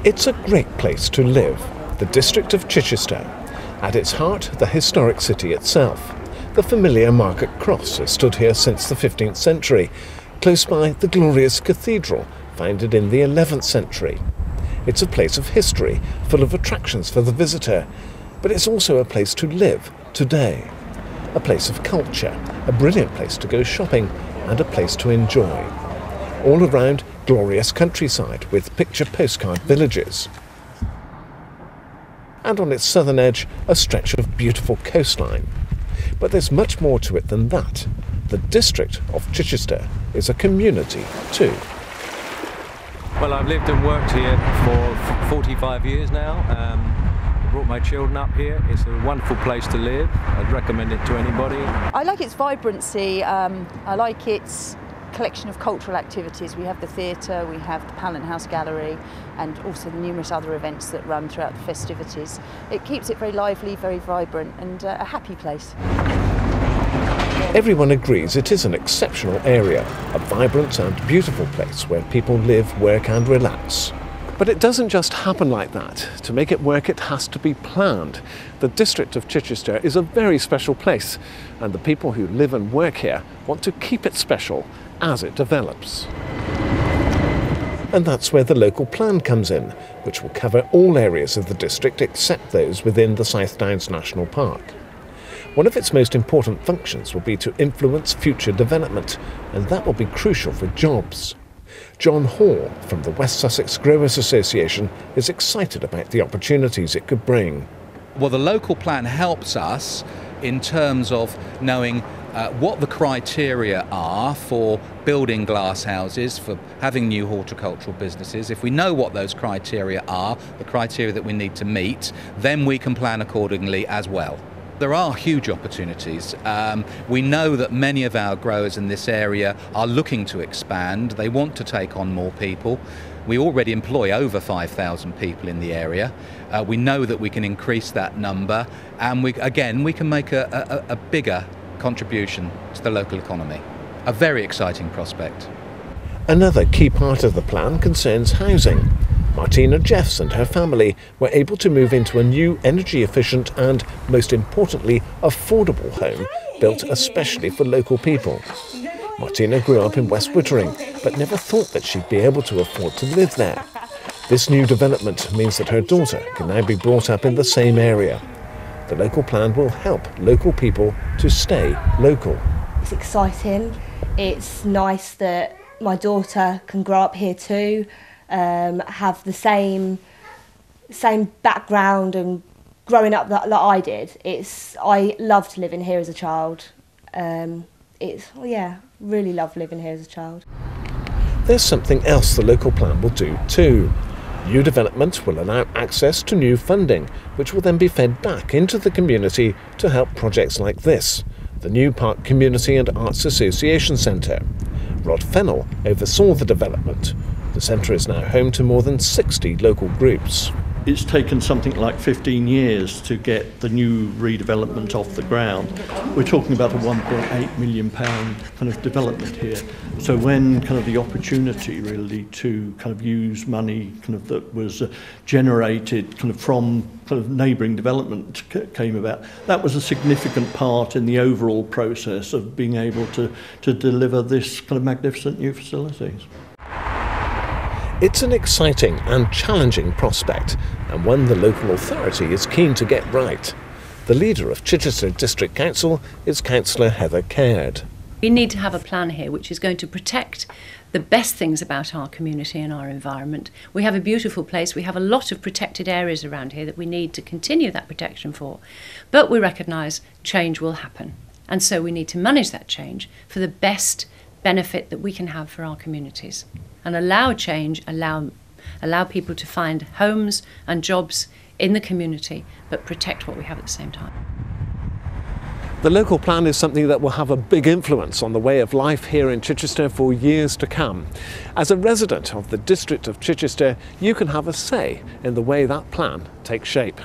It's a great place to live, the district of Chichester. At its heart, the historic city itself. The familiar Market Cross has stood here since the 15th century. Close by, the glorious cathedral, founded in the 11th century. It's a place of history, full of attractions for the visitor, but it's also a place to live today. A place of culture, a brilliant place to go shopping, and a place to enjoy. All around, glorious countryside with picture postcard villages. And on its southern edge, a stretch of beautiful coastline. But there's much more to it than that. The district of Chichester is a community too. Well, I've lived and worked here for 45 years now. Brought my children up here. It's a wonderful place to live. I'd recommend it to anybody. I like its vibrancy. I like its collection of cultural activities. We have the theatre, we have the Pallant House Gallery, and also the numerous other events that run throughout the festivities. It keeps it very lively, very vibrant, and a happy place. Everyone agrees it is an exceptional area, a vibrant and beautiful place where people live, work and relax. But it doesn't just happen like that. To make it work, it has to be planned. The district of Chichester is a very special place, and the people who live and work here want to keep it special as it develops. And that's where the local plan comes in, which will cover all areas of the district except those within the South Downs National Park. One of its most important functions will be to influence future development, and that will be crucial for jobs. John Hall from the West Sussex Growers Association is excited about the opportunities it could bring. Well, the local plan helps us in terms of knowing what the criteria are for building glass houses, for having new horticultural businesses. If we know what those criteria are, the criteria that we need to meet, then we can plan accordingly as well. There are huge opportunities. We know that many of our growers in this area are looking to expand. They want to take on more people. We already employ over 5,000 people in the area. We know that we can increase that number, and we can make a bigger contribution to the local economy. A very exciting prospect. Another key part of the plan concerns housing. Martina Jeffs and her family were able to move into a new energy-efficient and, most importantly, affordable home built especially for local people. Martina grew up in West Wittering, but never thought that she'd be able to afford to live there. This new development means that her daughter can now be brought up in the same area. The local plan will help local people to stay local. It's exciting. It's nice that my daughter can grow up here too. Have the same background and growing up that I did. I loved living here as a child. Really loved living here as a child. There's something else the local plan will do too. New development will allow access to new funding, which will then be fed back into the community to help projects like this, the New Park Community and Arts Association Centre. Rod Fennell oversaw the development. The centre is now home to more than 60 local groups. It's taken something like 15 years to get the new redevelopment off the ground. We're talking about a £1.8 million kind of development here. So when kind of the opportunity really to kind of use money kind of that was generated kind of from kind of neighbouring development came about, that was a significant part in the overall process of being able to deliver this kind of magnificent new facilities. It's an exciting and challenging prospect, and one the local authority is keen to get right. The leader of Chichester District Council is Councillor Heather Caird. We need to have a plan here which is going to protect the best things about our community and our environment. We have a beautiful place, we have a lot of protected areas around here that we need to continue that protection for, but we recognise change will happen, and so we need to manage that change for the best benefit that we can have for our communities. And allow change, allow people to find homes and jobs in the community, but protect what we have at the same time. The local plan is something that will have a big influence on the way of life here in Chichester for years to come. As a resident of the district of Chichester, you can have a say in the way that plan takes shape.